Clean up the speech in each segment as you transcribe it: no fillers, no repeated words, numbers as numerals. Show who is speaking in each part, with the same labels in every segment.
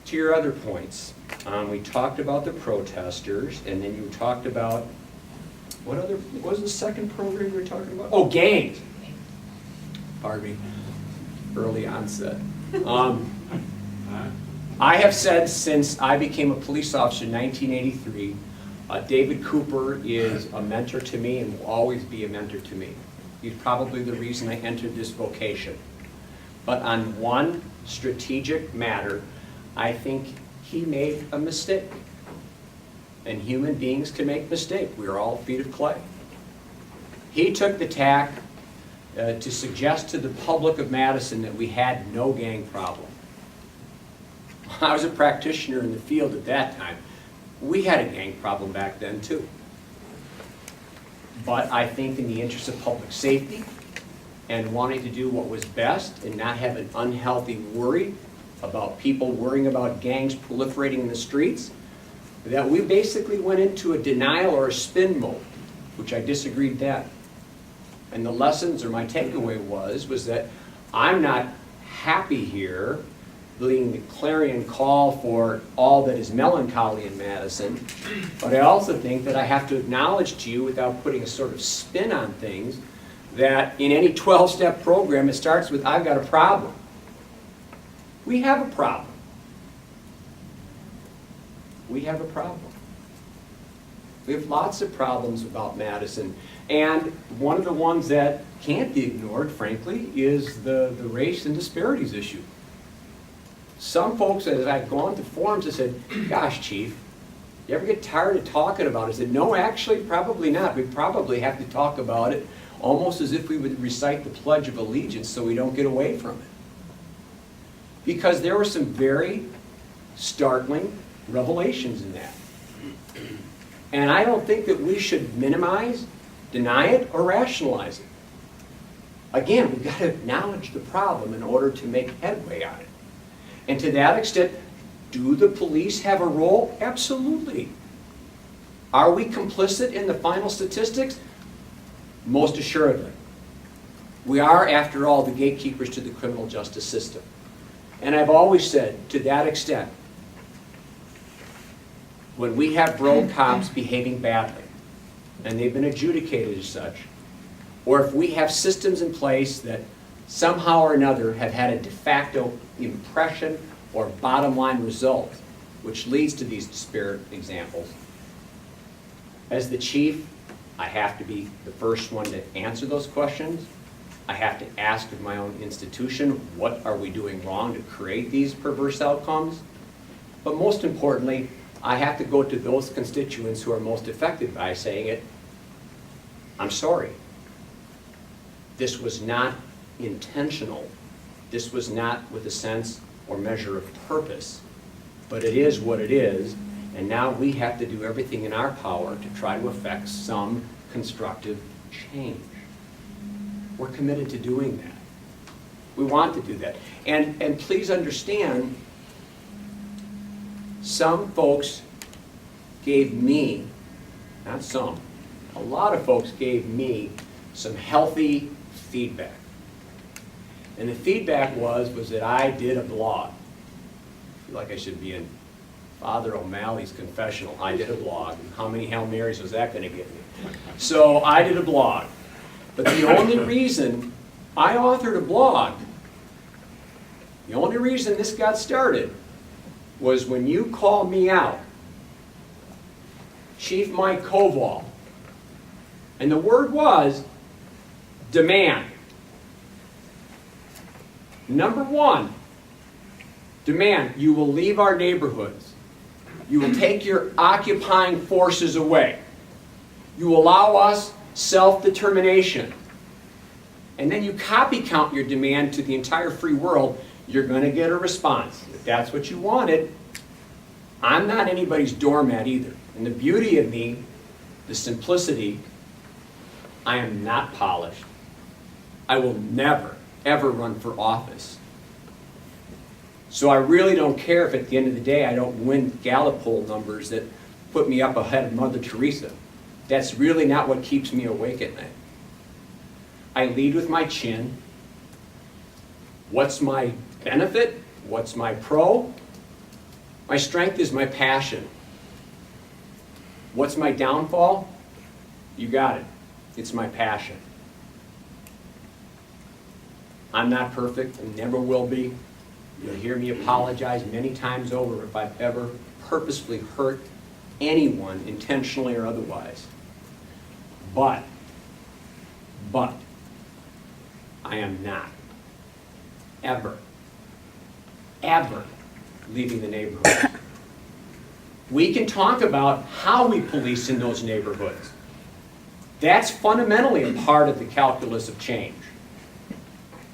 Speaker 1: to your other points, we talked about the protesters, and then you talked about, what was the second program you were talking about? Oh, gangs. Pardon me, early onset. I have said since I became a police officer in 1983, David Cooper is a mentor to me and will always be a mentor to me. He's probably the reason I entered this vocation. But on one strategic matter, I think he made a mistake. And human beings can make mistakes. We are all feet of clay. He took the tack to suggest to the public of Madison that we had no gang problem. I was a practitioner in the field at that time. We had a gang problem back then too. But I think in the interest of public safety and wanting to do what was best and not have an unhealthy worry about people worrying about gangs proliferating in the streets, that we basically went into a denial or a spin mode, which I disagreed then. And the lessons, or my takeaway was that I'm not happy here leading the clarion call for all that is melancholy in Madison, but I also think that I have to acknowledge to you, without putting a sort of spin on things, that in any 12-step program it starts with, I've got a problem. We have a problem. We have a problem. We have lots of problems about Madison, and one of the ones that can't be ignored, frankly, is the race and disparities issue. Some folks, as I've gone to forums, have said, gosh, Chief, you ever get tired of talking about it? I said, no, actually, probably not. We probably have to talk about it almost as if we would recite the Pledge of Allegiance so we don't get away from it. Because there were some very startling revelations in that. And I don't think that we should minimize, deny it, or rationalize it. Again, we've got to acknowledge the problem in order to make headway on it. And to that extent, do the police have a role? Absolutely. Are we complicit in the final statistics? Most assuredly. We are, after all, the gatekeepers to the criminal justice system. And I've always said, to that extent, when we have rogue cops behaving badly, and they've been adjudicated as such, or if we have systems in place that somehow or another have had a de facto impression or bottom line result, which leads to these disparate examples, as the chief, I have to be the first one to answer those questions. I have to ask of my own institution, what are we doing wrong to create these perverse outcomes? But most importantly, I have to go to those constituents who are most affected by saying it, I'm sorry. This was not intentional. This was not with a sense or measure of purpose, but it is what it is, and now we have to do everything in our power to try to effect some constructive change. We're committed to doing that. We want to do that. And please understand, some folks gave me, not some, a lot of folks gave me some healthy feedback. And the feedback was that I did a blog. I feel like I should be in Father O'Malley's confessional. I did a blog. How many Hail Marys was that going to get me? So I did a blog. But the only reason I authored a blog, the only reason this got started was when you called me out, Chief Mike Koval, and the word was demand. Number one, demand. You will leave our neighborhoods. You will take your occupying forces away. You allow us self-determination. And then you copy count your demand to the entire free world, you're going to get a response. If that's what you wanted, I'm not anybody's doormat either. And the beauty of me, the simplicity, I am not polished. I will never, ever run for office. So I really don't care if at the end of the day I don't win Gallup poll numbers that put me up ahead of Mother Teresa. That's really not what keeps me awake at night. I lead with my chin. What's my benefit? What's my pro? My strength is my passion. What's my downfall? You got it. It's my passion. I'm not perfect and never will be. You'll hear me apologize many times over if I've ever purposefully hurt anyone, intentionally or otherwise. But, I am not ever leaving the neighborhood. We can talk about how we police in those neighborhoods. That's fundamentally a part of the calculus of change.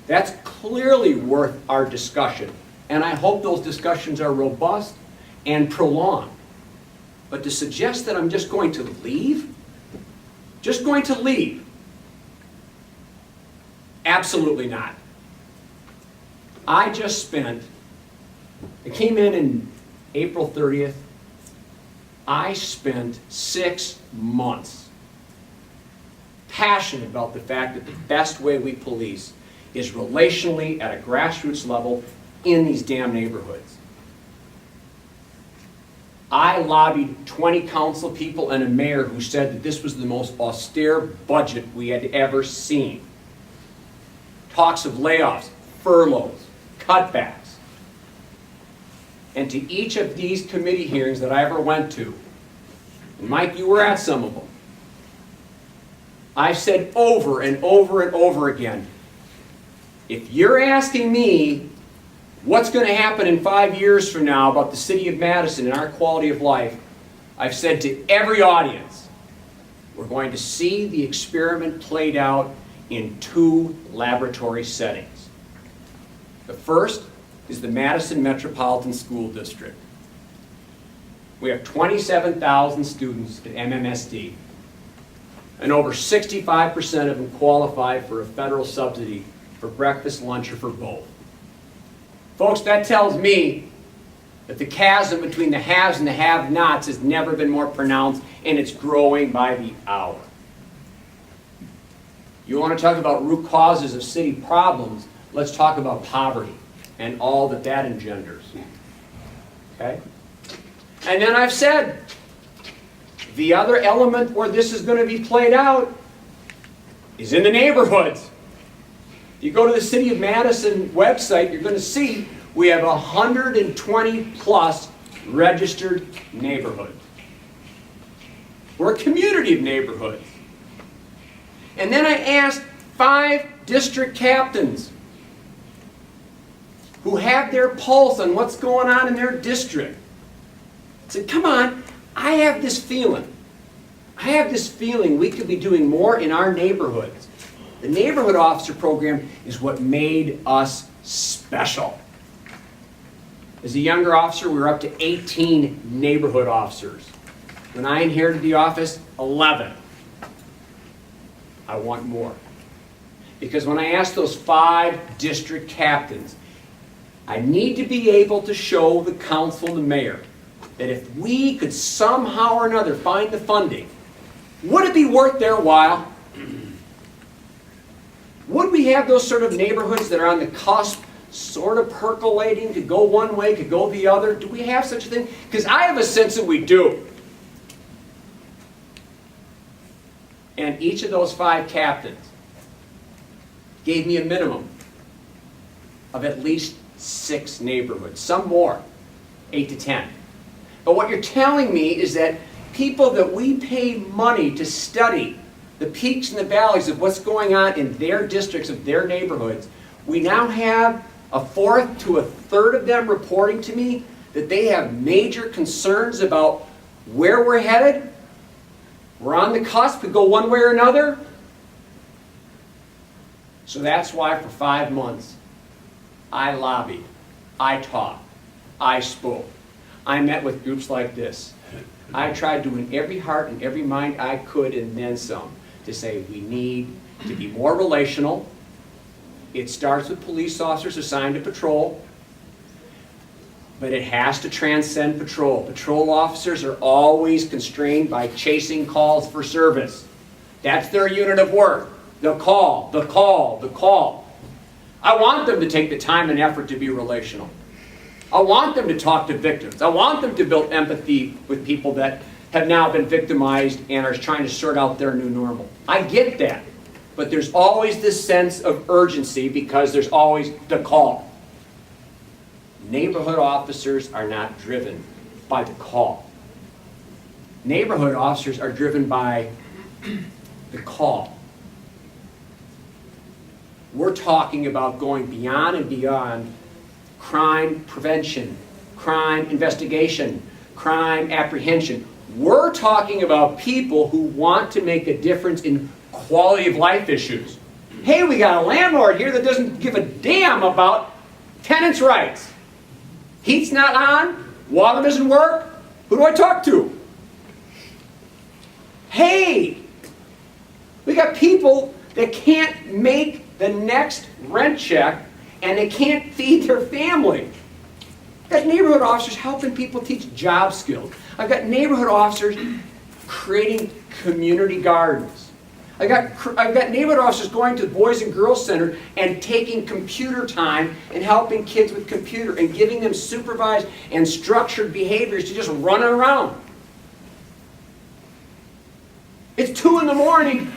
Speaker 1: That's clearly worth our discussion, and I hope those discussions are robust and prolonged. But to suggest that I'm just going to leave, absolutely not. I came in April 30th. I spent 6 months passionate about the fact that the best way we police is relationally at a grassroots level in these damn neighborhoods. I lobbied 20 council people and a mayor who said that this was the most austere budget we had ever seen. Talks of layoffs, furloughs, cutbacks. And to each of these committee hearings that I ever went to, and Mike, you were at some of them, I've said over and over and over again, if you're asking me what's going to happen in 5 years from now about the city of Madison and our quality of life, I've said to every audience, we're going to see the experiment played out in 2 laboratory settings. The first is the Madison Metropolitan School District. We have 27,000 students at MMSD, and over 65% of them qualify for a federal subsidy for breakfast, lunch, or for both. Folks, that tells me that the chasm between the haves and the have-nots has never been more pronounced, and it's growing by the hour. You want to talk about root causes of city problems, let's talk about poverty and all that that engenders. Okay? And then I've said, the other element where this is going to be played out is in the neighborhoods. If you go to the City of Madison website, you're going to see we have 120 plus registered neighborhoods. We're a community of neighborhoods. And then I asked 5 district captains who have their pulse on what's going on in their district. I said, come on, I have this feeling we could be doing more in our neighborhoods. The neighborhood officer program is what made us special. As a younger officer, we were up to 18 neighborhood officers. When I inherited the office, 11. I want more. Because when I asked those 5 district captains, I need to be able to show the council and the mayor that if we could somehow or another find the funding, would it be worth their while? Would we have those sort of neighborhoods that are on the cusp, sort of percolating, could go one way, could go the other? Do we have such a thing? Because I have a sense that we do. And each of those 5 captains gave me a minimum of at least 6 neighborhoods, some more, 8 to 10. But what you're telling me is that people that we pay money to study the peaks and the valleys of what's going on in their districts, of their neighborhoods, we now have a fourth to a third of them reporting to me that they have major concerns about where we're headed. We're on the cusp to go one way or another. So that's why for 5 months, I lobbied, I talked, I spoke. I met with groups like this. I tried to win every heart and every mind I could, and then some, to say we need to be more relational. It starts with police officers assigned to patrol, but it has to transcend patrol. Patrol officers are always constrained by chasing calls for service. That's their unit of work. The call, the call, the call. I want them to take the time and effort to be relational. I want them to talk to victims. I want them to build empathy with people that have now been victimized and are trying to sort out their new normal. I get that. But there's always this sense of urgency because there's always the call. Neighborhood officers are not driven by the call. Neighborhood officers are driven by the call. We're talking about going beyond and beyond crime prevention, crime investigation, crime apprehension. We're talking about people who want to make a difference in quality of life issues. Hey, we got a landlord here that doesn't give a damn about tenants' rights. Heat's not on, water doesn't work, who do I talk to? Hey, we got people that can't make the next rent check and they can't feed their family. I've got neighborhood officers helping people teach job skills. I've got neighborhood officers creating community gardens. I've got neighborhood officers going to the Boys and Girls Center and taking computer time and helping kids with computer and giving them supervised and structured behaviors to just run around. It's 2 in the morning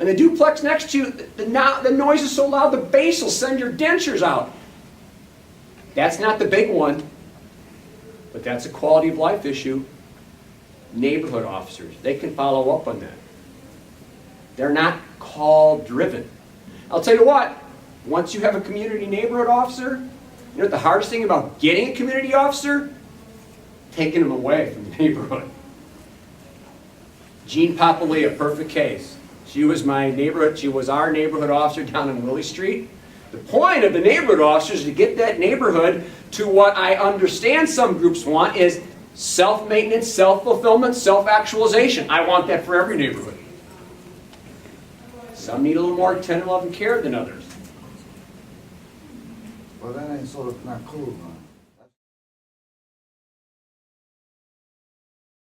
Speaker 1: and the duplex next to you, the noise is so loud the bass will send your dentures out. That's not the big one, but that's a quality of life issue. Neighborhood officers, they can follow up on that. They're not call driven. I'll tell you what, once you have a community neighborhood officer, you know what the hardest thing about getting a community officer? Taking them away from the neighborhood. Jean Papalia, perfect case. She was my neighborhood, she was our neighborhood officer down in Willie Street. The point of the neighborhood officer is to get that neighborhood to what I understand some groups want is self-maintenance, self-fulfillment, self-actualization. I want that for every neighborhood. Some need a little more tender love and care than others.
Speaker 2: Well, that ain't sort of not cool, man.